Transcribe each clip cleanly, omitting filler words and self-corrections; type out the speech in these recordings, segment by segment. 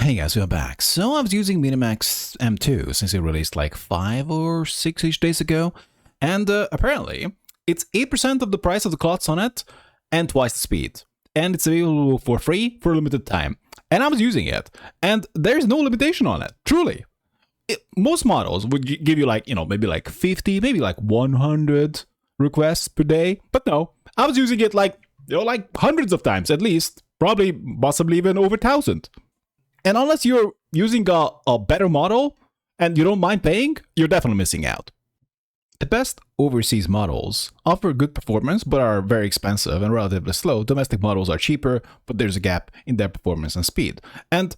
Hey guys, we're back. So I was using Minimax M2 since it released like 5 or 6-ish days ago, and apparently it's 8% of the price of the Cloud Sonnet and twice the speed. And it's available for free for a limited time. And I was using it, and there's no limitation on it, truly. Most models would give you like, maybe like 50, maybe like 100 requests per day, but no, I was using it like, like hundreds of times at least, probably possibly even over 1,000. And unless you're using a better model and you don't mind paying, you're definitely missing out. The best overseas models offer good performance but are very expensive and relatively slow. Domestic models are cheaper, but there's a gap in their performance and speed. And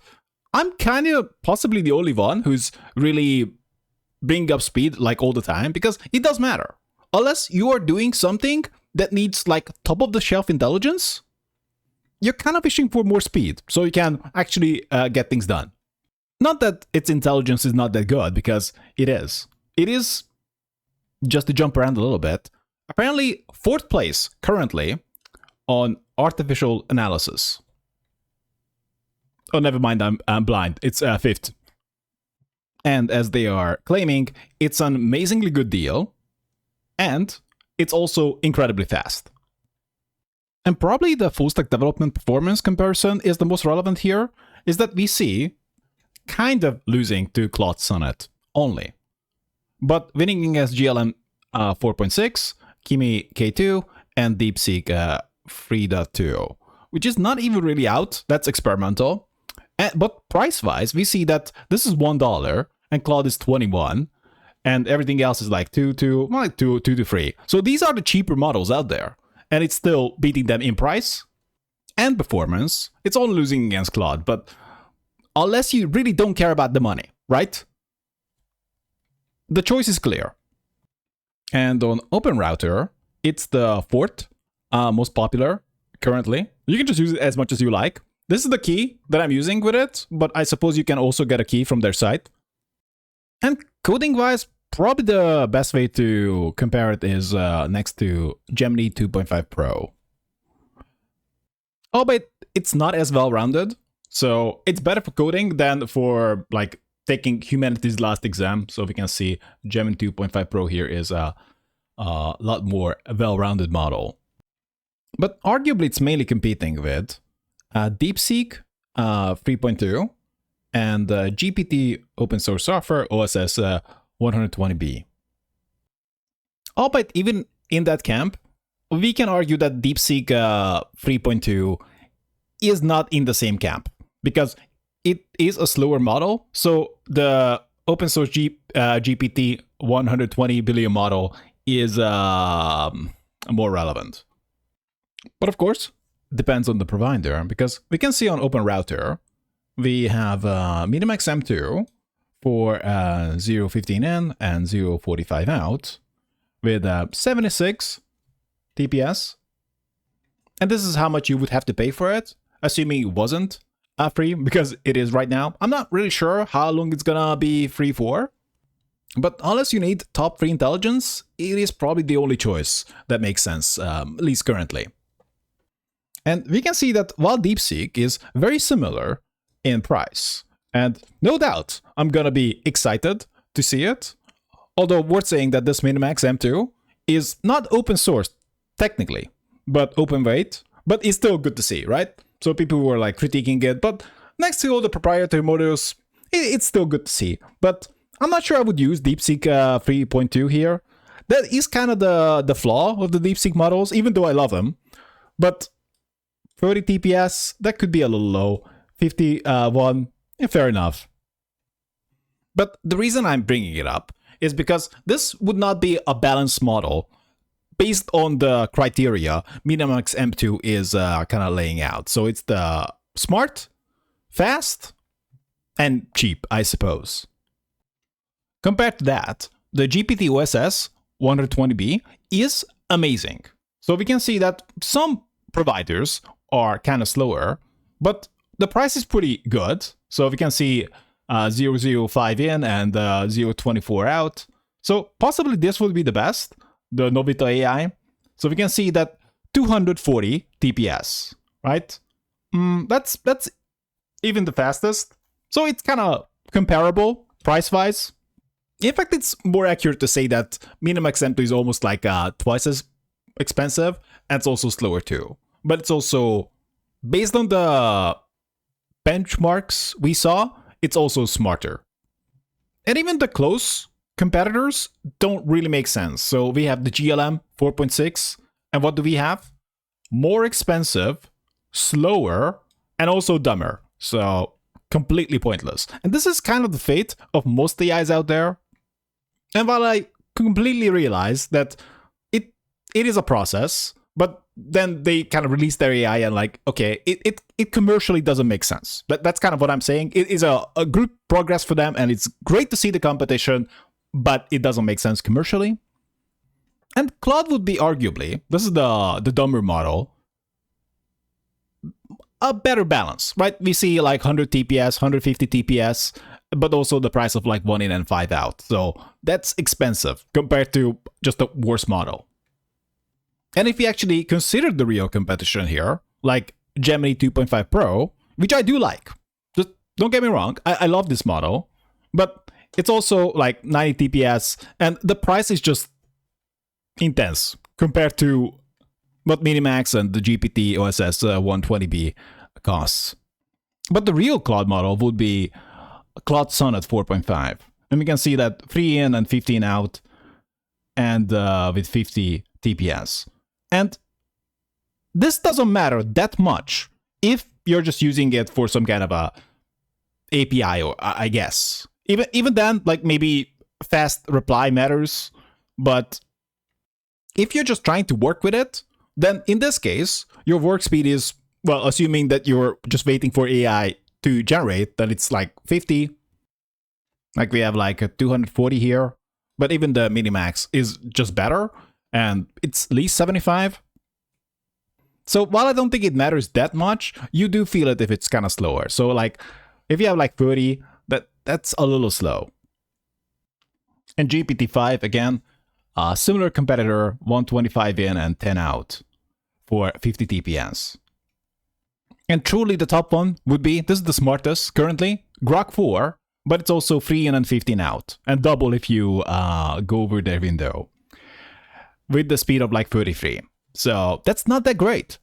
I'm kind of possibly the only one who's really bringing up speed like all the time because it does matter. Unless you are doing something that needs like top of the shelf intelligence, you're kind of wishing for more speed so you can actually get things done. Not that its intelligence is not that good, because it is. It is, just to jump around a little bit, apparently 4th place currently on artificial analysis. Oh, never mind, I'm blind. It's 5th. And as they are claiming, it's an amazingly good deal, and it's also incredibly fast. And probably the full stack development performance comparison is the most relevant here, is that we see kind of losing to Cloud Sonnet only, but winning against GLM 4.6, Kimi K2, and DeepSeek 3.2, which is not even really out, that's experimental. But price-wise, we see that this is $1 and Cloud is 21, and everything else is like 2 to 3. So these are the cheaper models out there. And it's still beating them in price and performance. It's only losing against Claude, but unless you really don't care about the money, right? The choice is clear. And on OpenRouter, it's the 4th most popular currently. You can just use it as much as you like. This is the key that I'm using with it, but I suppose you can also get a key from their site. And coding-wise, probably the best way to compare it is next to Gemini 2.5 Pro. Oh, but it's not as well-rounded, so it's better for coding than for like taking humanity's last exam. So we can see Gemini 2.5 Pro here is a lot more well-rounded model. But arguably, it's mainly competing with DeepSeek 3.2 and GPT open source software OSS 120B. Albeit even in that camp, we can argue that DeepSeek 3.2 is not in the same camp because it is a slower model. So the open source GPT 120 billion model is more relevant. But of course, it depends on the provider, because we can see on OpenRouter, we have Minimax M2 for 0.15 in and 0.45 out with 76 TPS. And this is how much you would have to pay for it, assuming it wasn't free, because it is right now. I'm not really sure how long it's gonna be free for, but unless you need top 3 intelligence, it is probably the only choice that makes sense, at least currently. And we can see that while DeepSeek is very similar in price, and no doubt, I'm gonna be excited to see it. Although worth saying that this Minimax M2 is not open source, technically, but open weight, but it's still good to see, right? So people were like critiquing it, but next to all the proprietary models, it's still good to see. But I'm not sure I would use DeepSeek 3.2 here. That is kind of the flaw of the DeepSeek models, even though I love them. But 30 TPS, that could be a little low. 51, fair enough. But the reason I'm bringing it up is because this would not be a balanced model based on the criteria Minimax M2 is kind of laying out. So it's the smart, fast, and cheap, I suppose. Compared to that, the GPT OSS 120B is amazing. So we can see that some providers are kind of slower, but the price is pretty good. So we can see 0.05 in and 0.24 out. So possibly this would be the best, the Novita AI. So we can see that 240 TPS, right? That's even the fastest. So it's kind of comparable price-wise. In fact, it's more accurate to say that Minimax M2 is almost like twice as expensive, and it's also slower too. But it's also, based on the benchmarks we saw, it's also smarter. And even the close competitors don't really make sense. So we have the GLM 4.6, and what do we have? More expensive, slower, and also dumber. So completely pointless. And this is kind of the fate of most AIs out there. And while I completely realize that it is a process, but then they kind of release their AI and like, okay, it commercially doesn't make sense. That's kind of what I'm saying. It is a good progress for them, and it's great to see the competition, but it doesn't make sense commercially. And Claude would be arguably, this is the dumber model, a better balance, right? We see like 100 TPS, 150 TPS, but also the price of like 1 in and 5 out. So that's expensive compared to just a worse model. And if you actually consider the real competition here, like Gemini 2.5 Pro, which I do like, just don't get me wrong, I love this model, but it's also like 90 TPS, and the price is just intense compared to what Minimax and the GPT OSS 120B costs. But the real Claude model would be Claude Sonnet 4.5. And we can see that 3 in and 15 out, and with 50 TPS. And this doesn't matter that much if you're just using it for some kind of a API, or I guess. Even then, like maybe fast reply matters. But if you're just trying to work with it, then in this case, your work speed is, well, assuming that you're just waiting for AI to generate, then it's like 50. Like we have like a 240 here. But even the Minimax is just better, and it's at least 75. So while I don't think it matters that much, you do feel it if it's kind of slower. So like if you have like 30, that's a little slow. And GPT-5, again, similar competitor, 125 in and 10 out for 50 TPS. And truly the top one would be, this is the smartest currently, Grok 4, but it's also 3 in and 15 out, and double if you go over their window, with the speed of like 33. So that's not that great.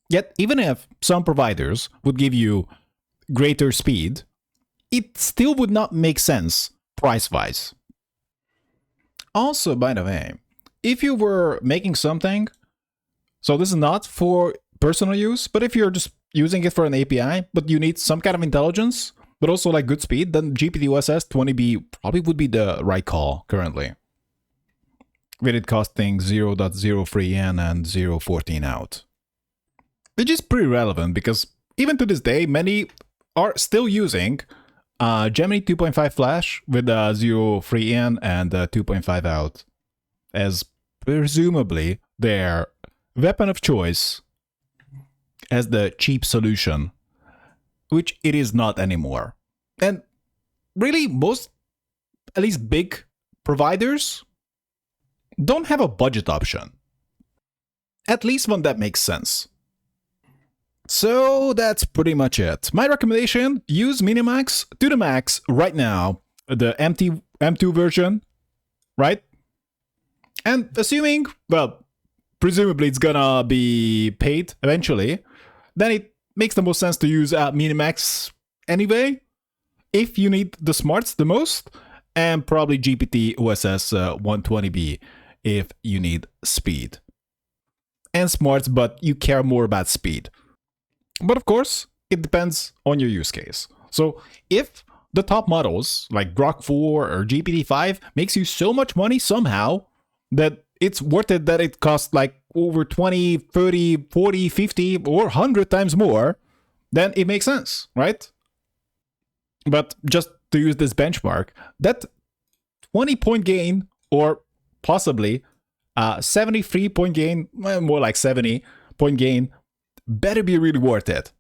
Yet, even if some providers would give you greater speed, it still would not make sense price-wise. Also, by the way, if you were making something, so this is not for personal use, but if you're just using it for an API, but you need some kind of intelligence, but also like good speed, then GPT-OSS 20B probably would be the right call currently, with it costing 0.03 in and 0.14 out. Which is pretty relevant because even to this day, many are still using Gemini 2.5 Flash with 0.3 in and 2.5 out as presumably their weapon of choice as the cheap solution, which it is not anymore. And really, most, at least big providers, don't have a budget option. At least one that makes sense. So that's pretty much it. My recommendation, use Minimax to the max right now. The M2 version, right? And assuming, well, presumably it's gonna be paid eventually, then it makes the most sense to use Minimax anyway, if you need the smarts the most, and probably GPT OSS 120B if you need speed. And smarts, but you care more about speed. But of course, it depends on your use case. So if the top models like Grok 4 or GPT-5 makes you so much money somehow that it's worth it that it costs like over 20, 30, 40, 50 or 100 times more, then it makes sense, right? But just to use this benchmark, that 20-point gain or possibly 73-point gain, more like 70-point gain, better be really worth it